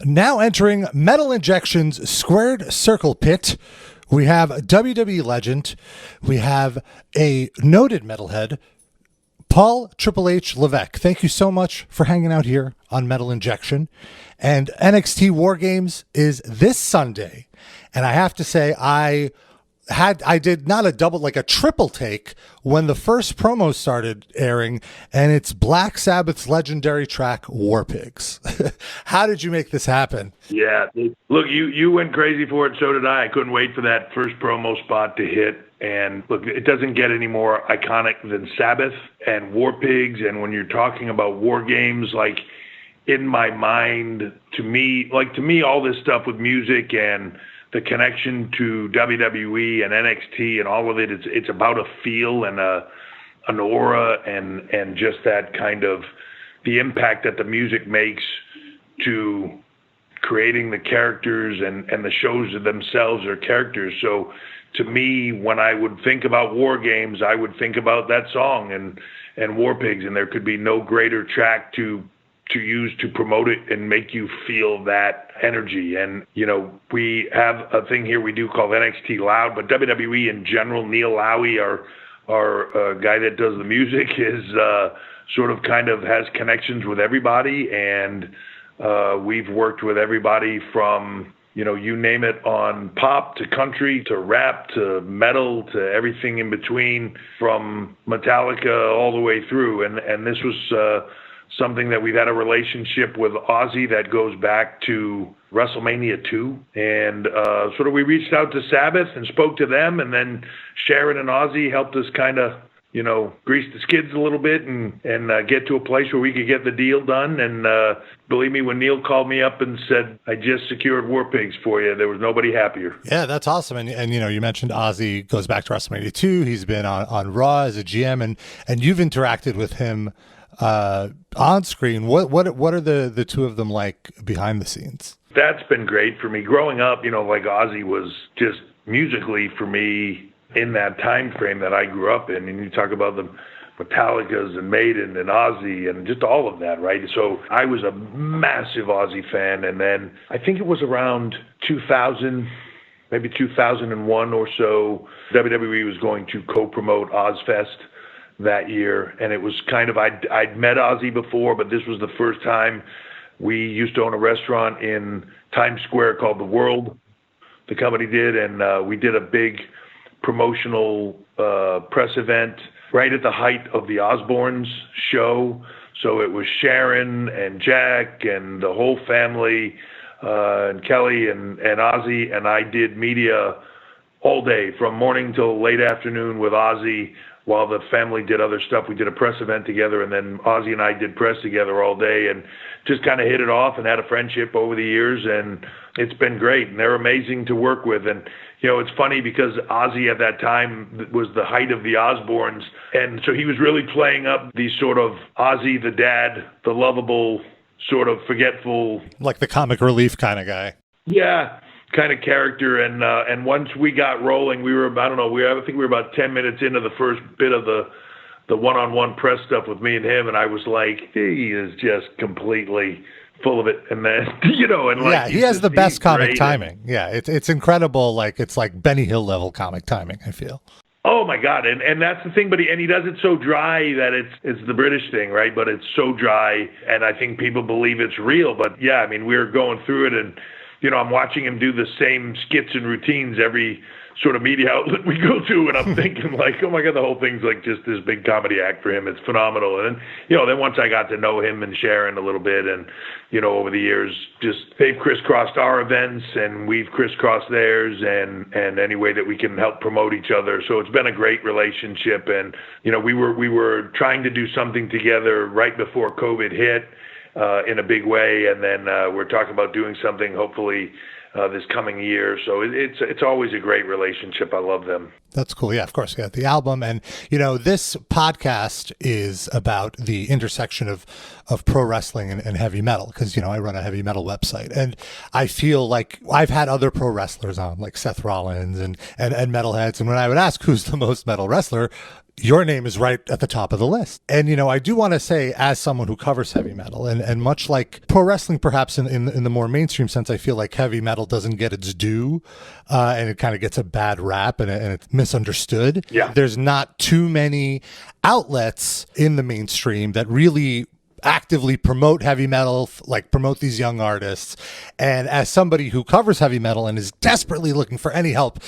Now entering Metal Injection's Squared Circle Pit, we have a WWE legend. We have a noted metalhead, Paul Triple H Levesque. Thank you so much for hanging out here on Metal Injection. And NXT War Games is this Sunday. And I have to say, I did not a double, like a triple take when the first promo started airing, and it's Black Sabbath's legendary track War Pigs. How did you make this happen? Yeah, look, you went crazy for it, so did I. I couldn't wait for that first promo spot to hit. And look, it doesn't get any more iconic than Sabbath and War Pigs. And when you're talking about War Games, like in my mind, to me, all this stuff with music and the connection to WWE and NXT and all of it, it's about a feel and an aura and just that kind of the impact that the music makes to creating the characters and the shows themselves are characters. So to me, when I would think about War Games, I would think about that song and War Pigs, and there could be no greater track to use to promote it and make you feel that energy. And, you know, we have a thing here we do called NXT Loud, but WWE in general, Neil Lowy, our guy that does the music, is sort of kind of has connections with everybody. And we've worked with everybody from, you know, you name it, on pop to country to rap to metal to everything in between, from Metallica all the way through. And this was something that we've had a relationship with Ozzy that goes back to WrestleMania 2. And sort of we reached out to Sabbath and spoke to them, and then Sharon and Ozzy helped us kind of, you know, grease the skids a little bit and get to a place where we could get the deal done. And believe me, when Neil called me up and said, I just secured War Pigs for you, there was nobody happier. Yeah, that's awesome. And you know, you mentioned Ozzy goes back to WrestleMania 2. He's been on Raw as a GM, and you've interacted with him on screen. What are the two of them like behind the scenes? That's been great for me. Growing up, you know, like Ozzy was just musically for me in that time frame that I grew up in. And you talk about the Metallicas and Maiden and Ozzy and just all of that, right? So I was a massive Ozzy fan. And then I think it was around 2000, maybe 2001 or so, WWE was going to co-promote Ozfest that year. And it was kind of, I'd met Ozzy before, but this was the first time. We used to own a restaurant in Times Square called The World, the company did, and we did a big promotional press event right at the height of the Osbournes show. So it was Sharon and Jack and the whole family, and Kelly and Ozzy, and I did media all day from morning till late afternoon with Ozzy while the family did other stuff. We did a press event together, and then Ozzy and I did press together all day and just kind of hit it off and had a friendship over the years, and it's been great. And they're amazing to work with. And, you know, it's funny because Ozzy at that time was the height of the Osbournes, and so he was really playing up the sort of Ozzy, the dad, the lovable, sort of forgetful, like the comic relief kind of guy. Yeah, kind of character. And once we got rolling, we were, I don't know, I think we were about 10 minutes into the first bit of the one-on-one press stuff with me and him, and I was like, he is just completely full of it. And then, you know, and like, yeah, he has the best comic timing. Yeah, it's incredible. Like, it's like Benny Hill level comic timing, I feel. Oh my God. And that's the thing, but he does it so dry that it's the British thing, right? But it's so dry, and I think people believe it's real. But yeah, I mean, we're going through it, and, you know, I'm watching him do the same skits and routines every sort of media outlet we go to, and I'm thinking like, oh my God, the whole thing's like just this big comedy act for him. It's phenomenal. And then, you know, then once I got to know him and Sharon a little bit, and, you know, over the years, just they've crisscrossed our events and we've crisscrossed theirs, and any way that we can help promote each other. So it's been a great relationship. And, you know, we were trying to do something together right before COVID hit in a big way. And then we're talking about doing something hopefully this coming year. So it's always a great relationship. I love them. That's cool. Yeah, of course. Yeah, the album. And, this podcast is about the intersection of pro wrestling and heavy metal because, I run a heavy metal website. And I feel like I've had other pro wrestlers on, like Seth Rollins and metalheads. And when I would ask who's the most metal wrestler, your name is right at the top of the list. And, I do want to say, as someone who covers heavy metal, and much like pro wrestling, perhaps in the more mainstream sense, I feel like heavy metal doesn't get its due, and it kind of gets a bad rap and it's misunderstood. Yeah. There's not too many outlets in the mainstream that really actively promote heavy metal, like promote these young artists. And as somebody who covers heavy metal and is desperately looking for any help,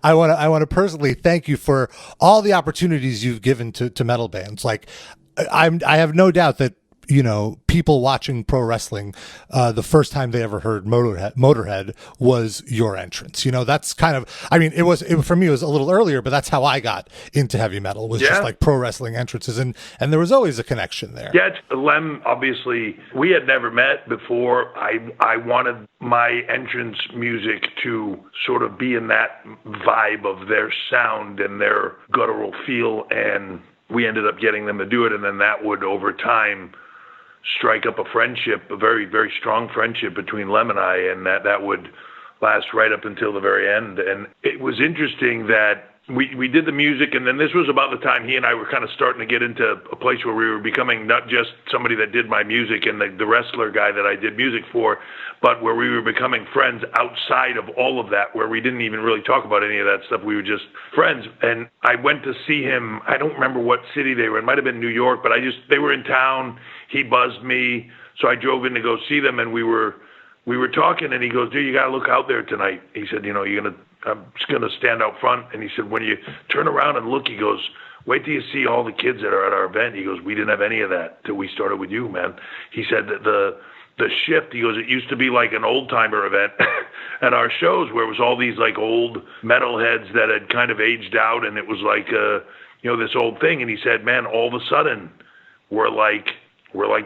I want to personally thank you for all the opportunities you've given to metal bands. Like I have no doubt that people watching pro wrestling, the first time they ever heard Motorhead was your entrance. That's kind of, for me, it was a little earlier, but that's how I got into heavy metal, was just like pro wrestling entrances. And there was always a connection there. Yeah, Lem, obviously, we had never met before. I wanted my entrance music to sort of be in that vibe of their sound and their guttural feel. And we ended up getting them to do it. And then that would, over time, strike up a friendship, a very, very strong friendship between Lem and I, and that would last right up until the very end. And it was interesting that we did the music, and then this was about the time he and I were kind of starting to get into a place where we were becoming not just somebody that did my music and the wrestler guy that I did music for, but where we were becoming friends outside of all of that, where we didn't even really talk about any of that stuff. We were just friends. And I went to see him. I don't remember what city they were in. It might have been New York, but they were in town. He buzzed me. So I drove in to go see them, and we were talking, and he goes, dude, you got to look out there tonight. He said, I'm just going to stand out front. And he said, when you turn around and look, he goes, wait till you see all the kids that are at our event. He goes, we didn't have any of that till we started with you, man. He said that the shift, he goes, it used to be like an old-timer event at our shows where it was all these like old metalheads that had kind of aged out, and it was like, this old thing. And he said, man, all of a sudden we're like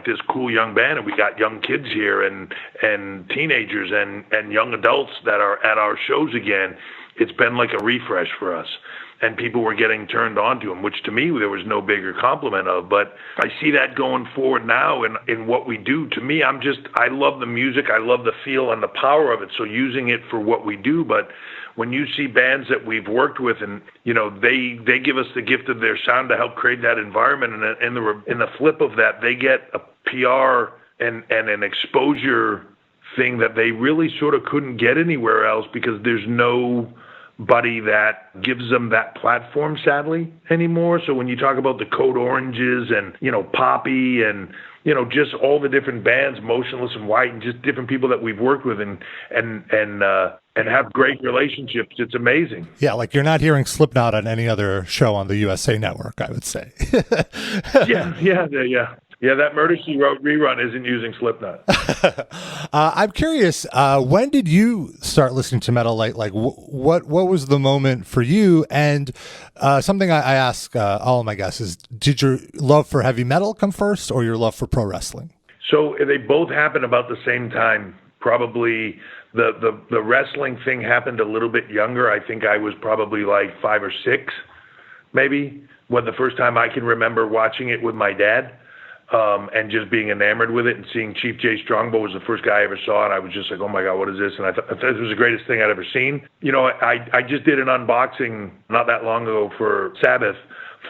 this cool young band, and we got young kids here and teenagers and young adults that are at our shows again. It's been like a refresh for us, and people were getting turned on to them, which to me there was no bigger compliment of. But I see that going forward now in what we do. To me, I love the music, I love the feel and the power of it, so using it for what we do. But when you see bands that we've worked with, and they give us the gift of their sound to help create that environment, and in the flip of that, they get a PR and an exposure thing that they really sort of couldn't get anywhere else, because there's nobody that gives them that platform, sadly, anymore. So when you talk about the Code Oranges and Poppy and just all the different bands, Motionless in White, and just different people that we've worked with and have great relationships. It's amazing. Yeah, like you're not hearing Slipknot on any other show on the USA Network, I would say. Yeah, that Murder, She Wrote rerun isn't using Slipknot. I'm curious, when did you start listening to metal? Like what was the moment for you? And something I ask all of my guests is, did your love for heavy metal come first, or your love for pro wrestling? So they both happened about the same time. Probably the wrestling thing happened a little bit younger. I think I was probably like 5 or 6, maybe, when the first time I can remember watching it with my dad. And just being enamored with it, and seeing Chief Jay Strongbow was the first guy I ever saw, and I was just like, oh my God, what is this? And I thought this was the greatest thing I'd ever seen. I just did an unboxing not that long ago for Sabbath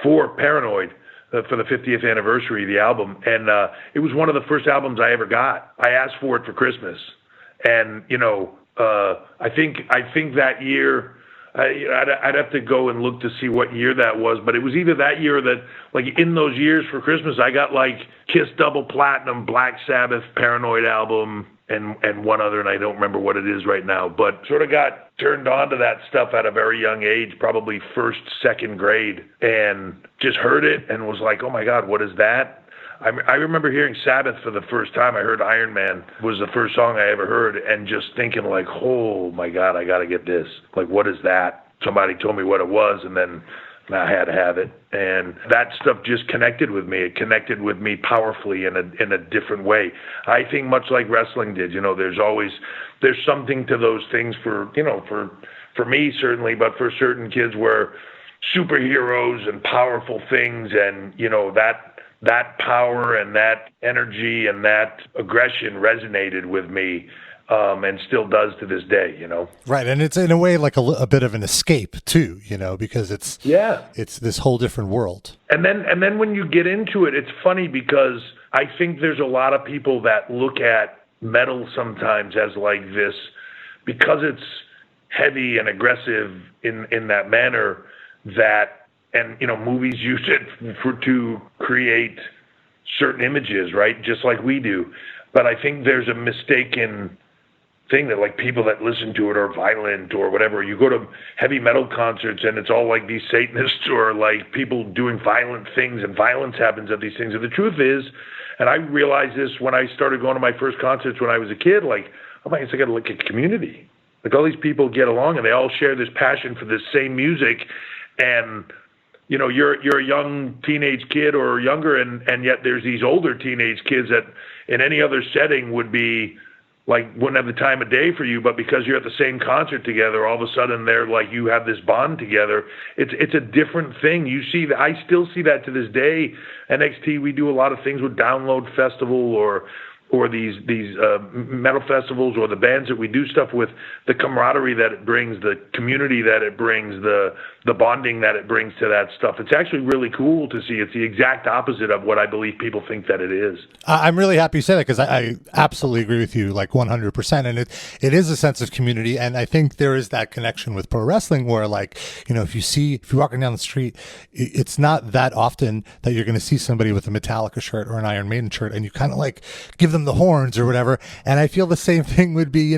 for Paranoid for the 50th anniversary of the album, and it was one of the first albums I ever got. I asked for it for Christmas, and I think that year. I'd have to go and look to see what year that was, but it was either that year or that, like in those years for Christmas, I got like Kiss Double Platinum, Black Sabbath, Paranoid album, and one other, and I don't remember what it is right now, but sort of got turned on to that stuff at a very young age, probably first, second grade, and just heard it and was like, oh my God, what is that? I remember hearing Sabbath for the first time. I heard Iron Man was the first song I ever heard, and just thinking like, oh my God, I got to get this. Like, what is that? Somebody told me what it was, and then and I had to have it. And that stuff just connected with me. It connected with me powerfully in a different way. I think much like wrestling did. There's something to those things for me certainly, but for certain kids where superheroes and powerful things, and that power and that energy and that aggression resonated with me. And still does to this day, Right, and it's in a way like a bit of an escape too, because it's this whole different world. And then when you get into it, it's funny because I think there's a lot of people that look at metal sometimes as like this, because it's heavy and aggressive in that manner, that, and movies use it to create certain images, right? Just like we do. But I think there's a mistaken thing that like people that listen to it are violent or whatever. You go to heavy metal concerts and it's all like these Satanists or like people doing violent things, and violence happens at these things. And the truth is, and I realized this when I started going to my first concerts when I was a kid, like, oh my, I got to look at community. Like all these people get along and they all share this passion for this same music. And you're a young teenage kid or younger, and yet there's these older teenage kids that in any other setting would be like, wouldn't have the time of day for you, but because you're at the same concert together, all of a sudden they're like, you have this bond together. It's a different thing. You see that, I still see that to this day. NXT, we do a lot of things with Download Festival or these metal festivals, or the bands that we do stuff with, the camaraderie that it brings, the community that it brings, the bonding that it brings to that stuff. It's actually really cool to see. It's the exact opposite of what I believe people think that it is. I'm really happy you said that, because I absolutely agree with you, like 100%. And it is a sense of community. And I think there is that connection with pro wrestling where, like, if you're walking down the street, it's not that often that you're going to see somebody with a Metallica shirt or an Iron Maiden shirt and you kind of like give them the horns or whatever. And I feel the same thing would be,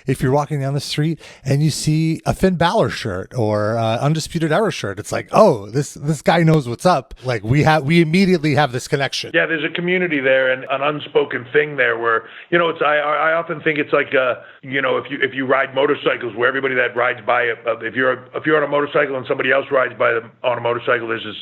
if you're walking down the street and you see a Finn Balor shirt or Undisputed Era shirt, it's like, oh, this guy knows what's up. Like we immediately have this connection. Yeah, there's a community there and an unspoken thing there where, I often think it's like, if you ride motorcycles, where everybody that rides by, if you're on a motorcycle and somebody else rides by on a motorcycle, there's this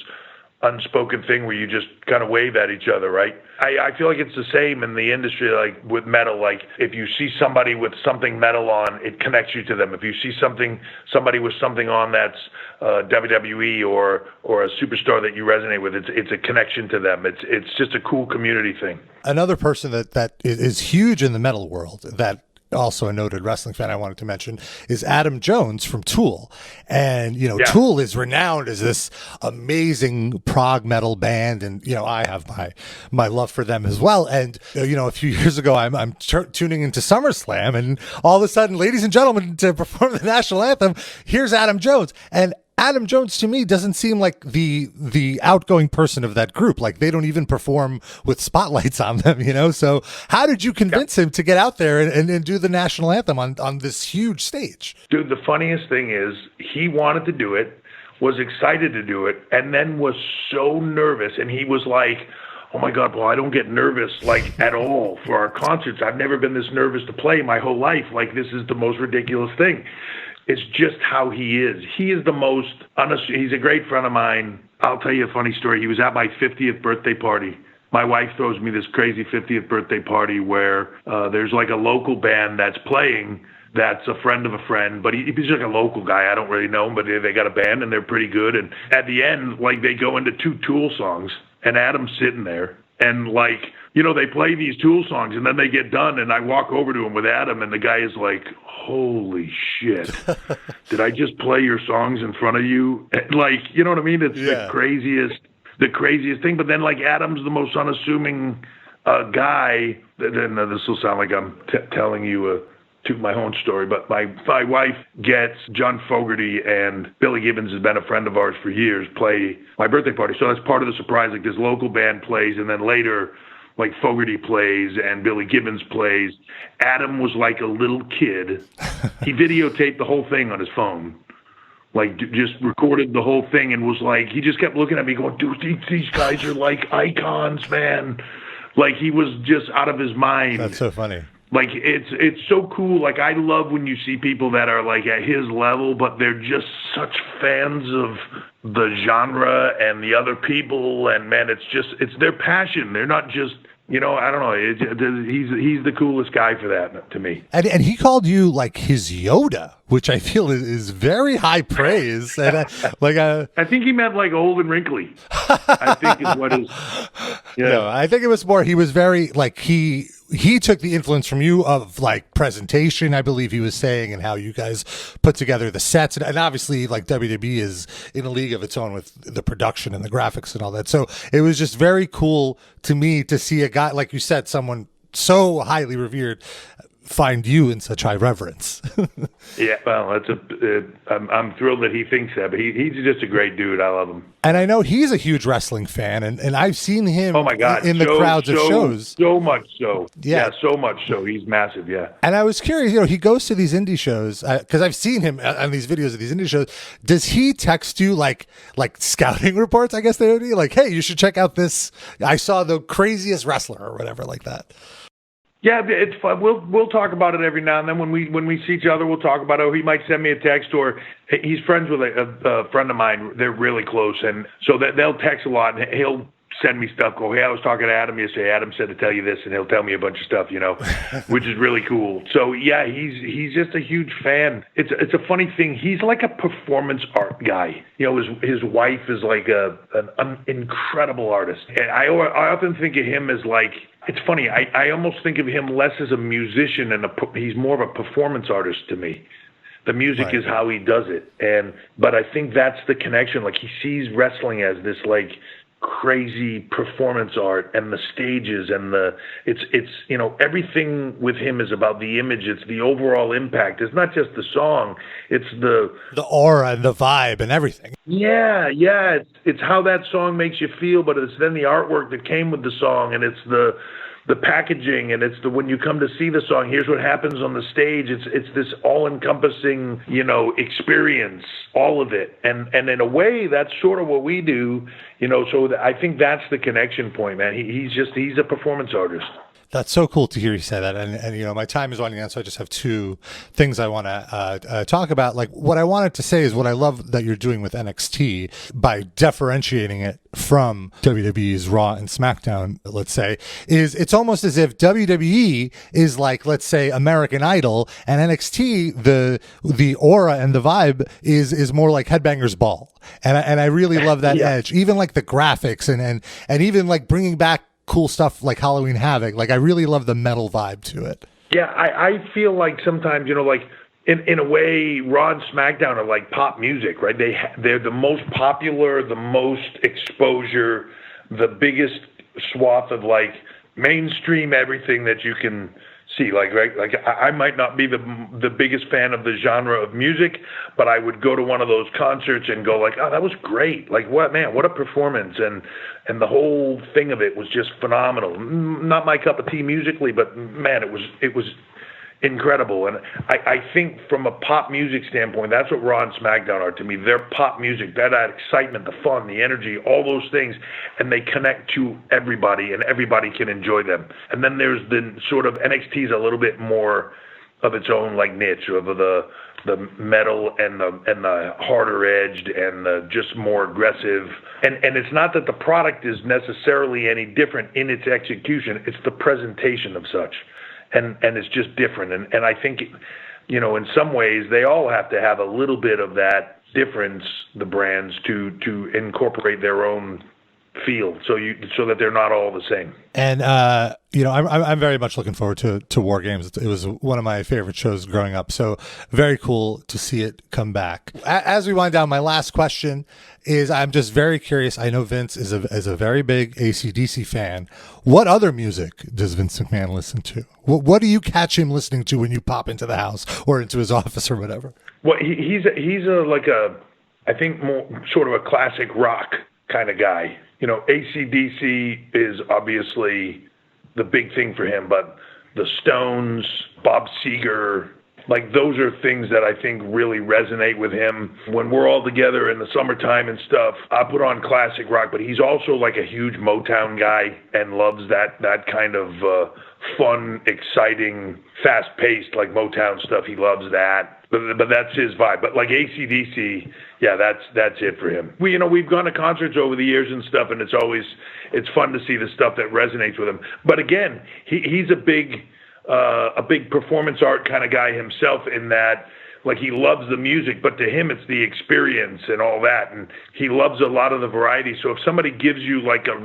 unspoken thing where you just kind of wave at each other, right? I feel like it's the same in the industry, like with metal. Like if you see somebody with something metal on, it connects you to them. If you see somebody with something on that's WWE or a superstar that you resonate with, it's a connection to them. It's just a cool community thing. Another person that is huge in the metal world, that also a noted wrestling fan I wanted to mention, is Adam Jones from Tool. And, Tool is renowned as this amazing prog metal band. And, I have my love for them as well. And, a few years ago, I'm tuning into SummerSlam, and all of a sudden, ladies and gentlemen, to perform the national anthem, here's Adam Jones. And Adam Jones, to me, doesn't seem like the outgoing person of that group. Like, they don't even perform with spotlights on them, So how did you convince him to get out there and do the national anthem on this huge stage? Dude, the funniest thing is he wanted to do it, was excited to do it, and then was so nervous. And he was like, oh my God, well, I don't get nervous like at all for our concerts. I've never been this nervous to play my whole life. Like, this is the most ridiculous thing. It's just how he is. He is the most honest. He's a great friend of mine. I'll tell you a funny story. He was at my 50th birthday party. My wife throws me this crazy 50th birthday party where there's like a local band that's playing that's a friend of a friend, but he's like a local guy. I don't really know him, but they got a band and they're pretty good. And at the end, like, they go into 2 Tool songs, and Adam's sitting there. And, like, they play these Tool songs, and then they get done, and I walk over to him with Adam, and the guy is like, holy shit, did I just play your songs in front of you? Like, you know what I mean? It's the craziest thing. But then, like, Adam's the most unassuming guy. Then this will sound like I'm telling you to my own story, but my wife gets John Fogerty, and Billy Gibbons has been a friend of ours for years, play my birthday party. So that's part of the surprise. Like, this local band plays, and then later, like, Fogerty plays and Billy Gibbons plays. Adam was like a little kid. He videotaped the whole thing on his phone, like, just recorded the whole thing, and was like, he just kept looking at me going, dude, these guys are like icons, man. Like, he was just out of his mind. That's so funny. Like it's so cool. Like I love when you see people that are like at his level, but they're just such fans of the genre and the other people. And man, it's their passion. They're not just, I don't know. He's the coolest guy for that to me. And he called you like his Yoda, which I feel is very high praise. And I think he meant like old and wrinkly. I think is what is. Yeah. No, I think it was more. He was very like he took the influence from you of like presentation, I believe he was saying, and how you guys put together the sets, and obviously like WWE is in a league of its own with the production and the graphics and all that. So it was just very cool to me to see a guy like you said, someone so highly revered, find you in such high reverence. Yeah, well, I'm thrilled that he thinks that, but he's just a great dude. I love him. And I know he's a huge wrestling fan, and I've seen him oh my God. in the crowds of shows. So much so. Yeah, so much so. He's massive, yeah. And I was curious, he goes to these indie shows, because I've seen him on these videos of these indie shows. Does he text you like scouting reports, I guess they would be? Like, hey, you should check out this. I saw the craziest wrestler or whatever like that. Yeah, it's fun. We'll talk about it every now and then when we see each other. We'll talk about it. Or he might send me a text, or he's friends with a friend of mine. They're really close, and so they'll text a lot. And he'll send me stuff. Go, hey, I was talking to Adam yesterday. Adam said to tell you this, and he'll tell me a bunch of stuff, which is really cool. So yeah, he's just a huge fan. It's a funny thing. He's like a performance art guy. His wife is like an incredible artist, and I often think of him as like. It's funny. I almost think of him less as a musician, and he's more of a performance artist to me. The music right. is how he does it, but I think that's the connection. Like he sees wrestling as this like crazy performance art, and the stages, and it's everything with him is about the image. It's the overall impact. It's not just the song. It's the aura and the vibe and everything. Yeah. It's how that song makes you feel, but it's then the artwork that came with the song, and it's the packaging, and it's when you come to see the song, here's what happens on the stage. It's this all-encompassing, experience, all of it. And in a way, that's sort of what we do, so I think that's the connection point, man. He's a performance artist. That's so cool to hear you say that. And my time is running out, so I just have two things I want to talk about. Like, what I wanted to say is what I love that you're doing with NXT by differentiating it from WWE's Raw and SmackDown, let's say, is it's almost as if WWE is like, let's say, American Idol, and NXT, the aura and the vibe is more like Headbangers Ball. And I really love that edge. Even like the graphics and even like bringing back cool stuff like Halloween Havoc. Like I really love the metal vibe to it. Yeah, I feel like sometimes, like in a way, Raw and SmackDown are like pop music, right? They're the most popular, the most exposure, the biggest swath of like mainstream everything that you can see. Like, right? Like I might not be the biggest fan of the genre of music, but I would go to one of those concerts and go like, oh, that was great. Like what a performance. And the whole thing of it was just phenomenal. Not my cup of tea musically, but man, it was incredible. And I think from a pop music standpoint, that's what Raw and SmackDown are to me. They're pop music. That excitement, the fun, the energy, all those things, and they connect to everybody, and everybody can enjoy them. And then there's the sort of NXT's a little bit more of its own like niche of the metal and the harder edged and the just more aggressive. And it's not that the product is necessarily any different in its execution. It's the presentation of such. And it's just different. And I think, in some ways they all have to have a little bit of that difference, the brands, to incorporate their own feel, so that they're not all the same. And I'm very much looking forward to War Games. It was one of my favorite shows growing up, so very cool to see it come back. As we wind down, my last question is, I'm just very curious. I know Vince is a very big AC/DC fan. What other music does Vince McMahon listen to? What do you catch him listening to when you pop into the house or into his office or whatever? Well, he's I think more sort of a classic rock kind of guy. AC/DC is obviously the big thing for him, but the Stones, Bob Seger, Like, those are things that I think really resonate with him. When we're all together in the summertime and stuff, I put on classic rock, but he's also like a huge Motown guy and loves that kind of fun, exciting, fast-paced, like Motown stuff. He loves that. But that's his vibe. But like AC/DC, yeah, that's it for him. We've gone to concerts over the years and stuff, and it's fun to see the stuff that resonates with him. But again, he's a big performance art kind of guy himself, in that, like, he loves the music, but to him it's the experience and all that, and he loves a lot of the variety. So if somebody gives you like a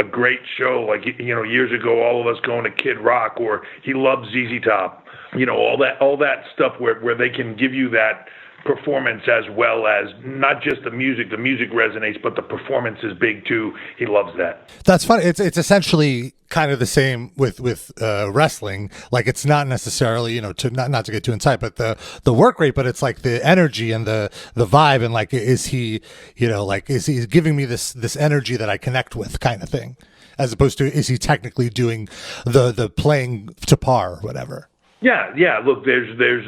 great show, like, years ago, all of us going to Kid Rock, or he loves ZZ Top, all that stuff where they can give you that performance, as well as not just the music resonates, but the performance is big too. He loves that. That's funny. It's essentially kind of the same with wrestling. Like, it's not necessarily, to not to get too inside, but the work rate, but it's like the energy and the vibe, and like, is he giving me this energy that I connect with, kind of thing, as opposed to, is he technically doing the playing to par or whatever. Yeah. Look, there's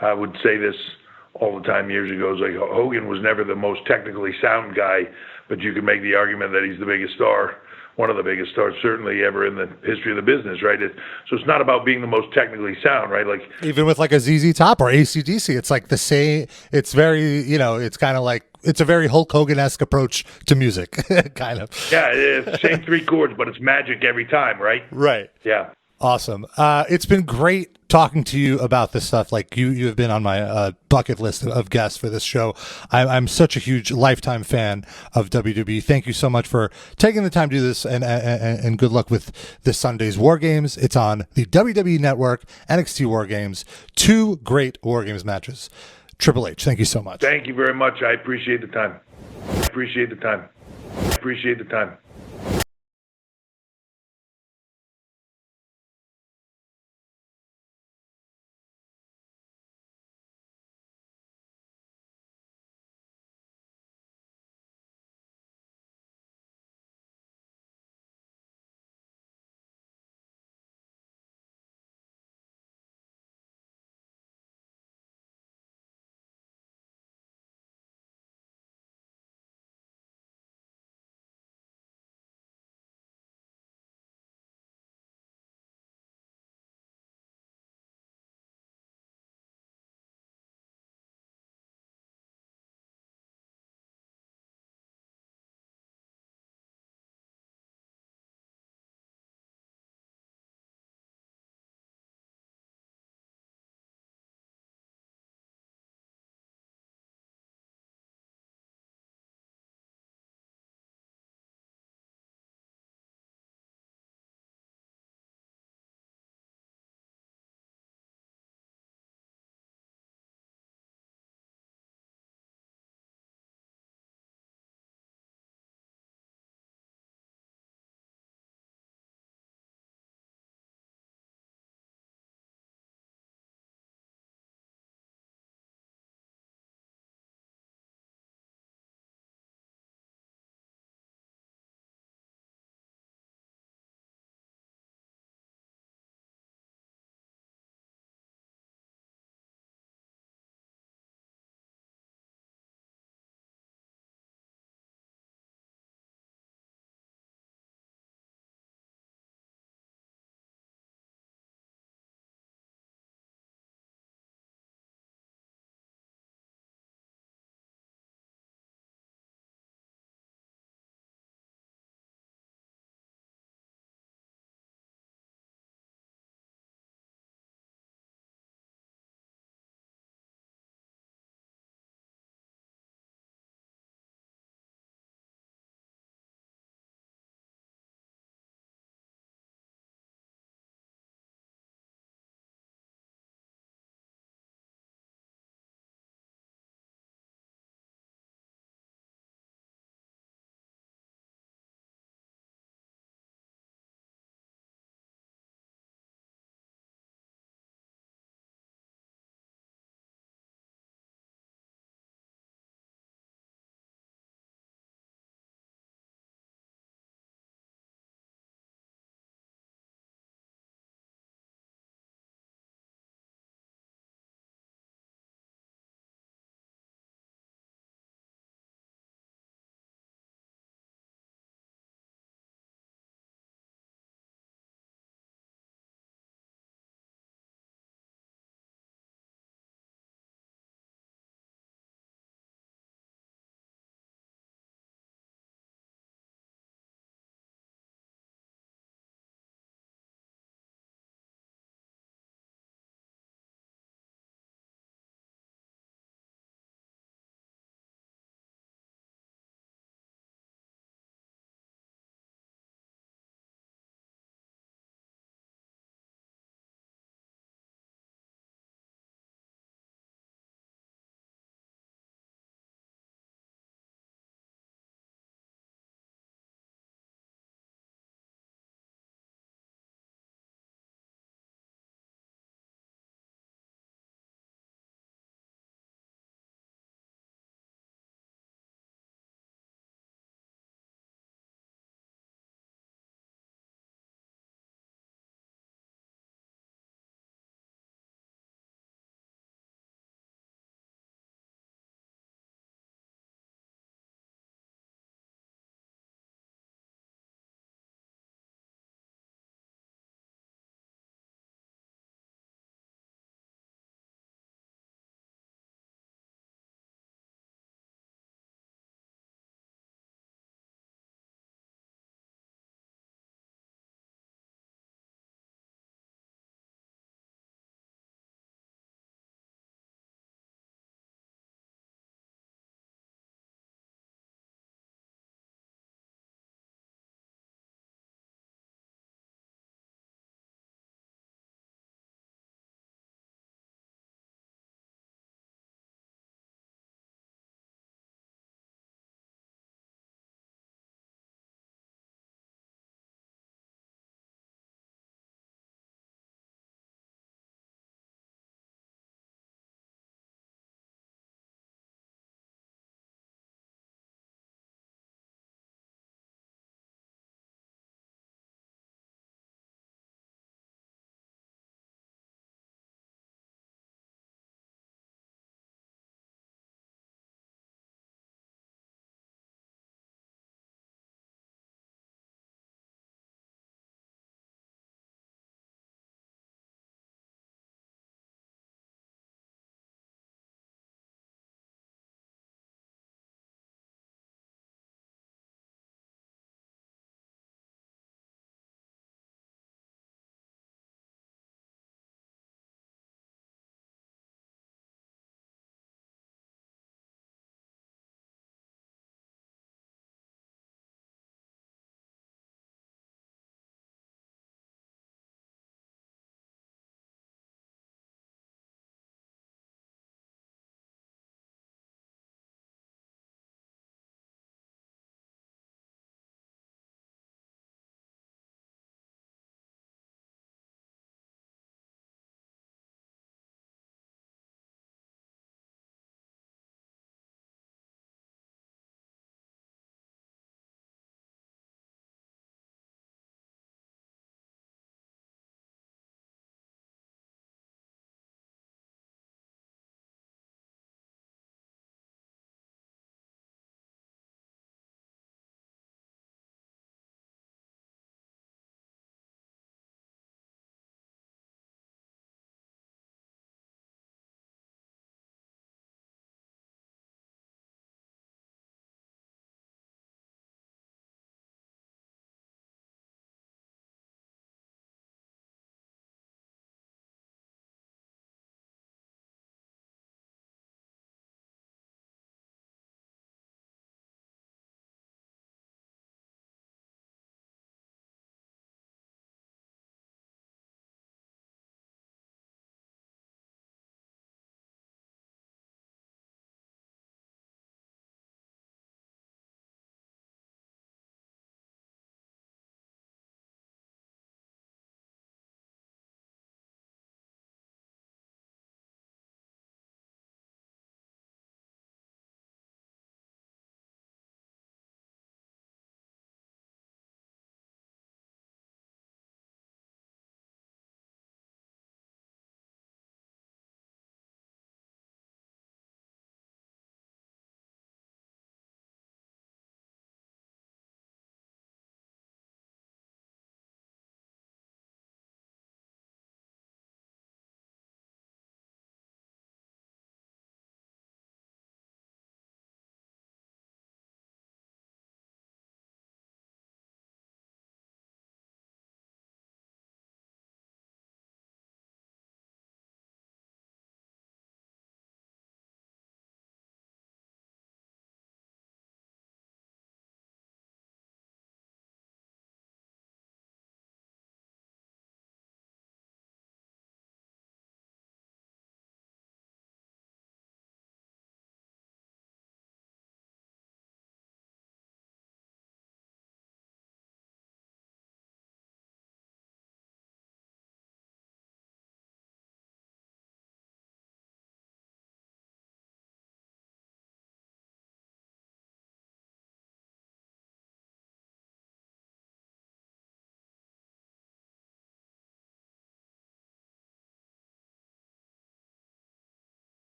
I would say this all the time years ago. It's like, Hogan was never the most technically sound guy, but you could make the argument that he's the biggest star, one of the biggest stars certainly ever in the history of the business, right? So it's not about being the most technically sound, right? Like, even with like a ZZ Top or AC/DC, it's like the same. It's very, it's kind of like, it's a very Hulk Hogan-esque approach to music, kind of. Yeah, it's same three chords, but it's magic every time, right? Right. Yeah. Awesome. It's been great talking to you about this stuff. Like, you have been on my bucket list of guests for this show. I'm such a huge lifetime fan of WWE. Thank you so much for taking the time to do this, and good luck with this Sunday's War Games. It's on the WWE Network, NXT War Games, 2 great War Games matches. Triple H, thank you so much. Thank you very much. I appreciate the time.